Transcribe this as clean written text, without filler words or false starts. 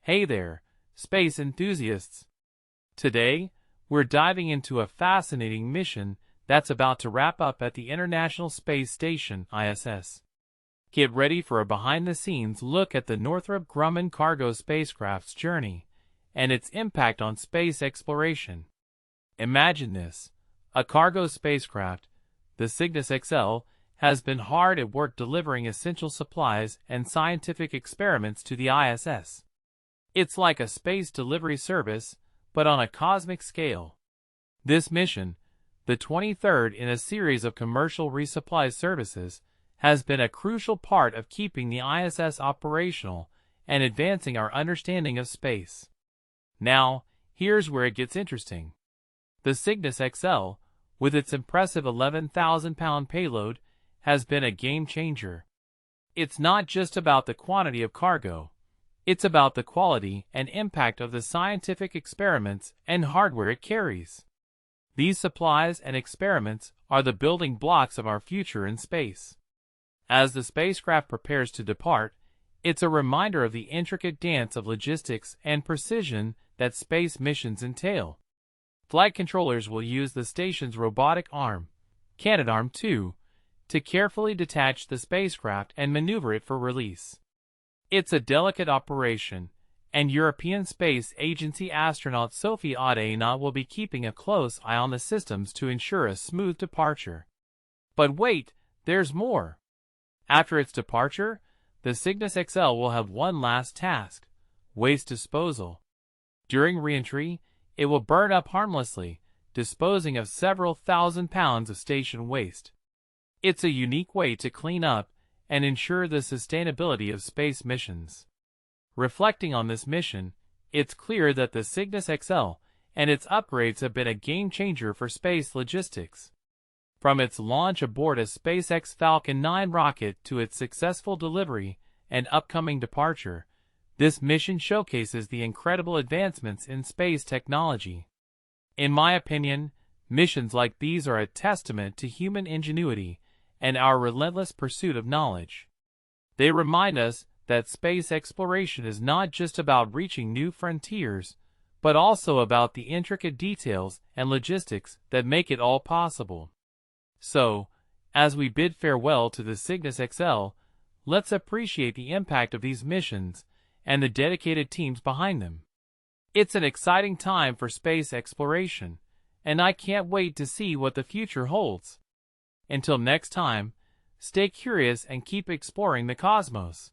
Hey there, space enthusiasts! Today, we're diving into a fascinating mission that's about to wrap up at the International Space Station (ISS). Get ready for a behind-the-scenes look at the Northrop Grumman cargo spacecraft's journey and its impact on space exploration. Imagine this: a cargo spacecraft, the Cygnus XL, has been hard at work delivering essential supplies and scientific experiments to the ISS. It's like a space delivery service, but on a cosmic scale. This mission, the 23rd in a series of commercial resupply services, has been a crucial part of keeping the ISS operational and advancing our understanding of space. Now, here's where it gets interesting. The Cygnus XL, with its impressive 11,000-pound payload, has been a game-changer. It's not just about the quantity of cargo. It's about the quality and impact of the scientific experiments and hardware it carries. These supplies and experiments are the building blocks of our future in space. As the spacecraft prepares to depart, it's a reminder of the intricate dance of logistics and precision that space missions entail. Flight controllers will use the station's robotic arm, Canadarm2, to carefully detach the spacecraft and maneuver it for release. It's a delicate operation, and European Space Agency astronaut Sophie Audet will be keeping a close eye on the systems to ensure a smooth departure. But wait, there's more. After its departure, the Cygnus XL will have one last task: waste disposal. During re-entry, it will burn up harmlessly, disposing of several thousand pounds of station waste. It's a unique way to clean up and ensure the sustainability of space missions. Reflecting on this mission, it's clear that the Cygnus XL and its upgrades have been a game-changer for space logistics. From its launch aboard a SpaceX Falcon 9 rocket to its successful delivery and upcoming departure, this mission showcases the incredible advancements in space technology. In my opinion, missions like these are a testament to human ingenuity and our relentless pursuit of knowledge. They remind us that space exploration is not just about reaching new frontiers, but also about the intricate details and logistics that make it all possible. So, as we bid farewell to the Cygnus XL, let's appreciate the impact of these missions and the dedicated teams behind them. It's an exciting time for space exploration, and I can't wait to see what the future holds. Until next time, stay curious and keep exploring the cosmos.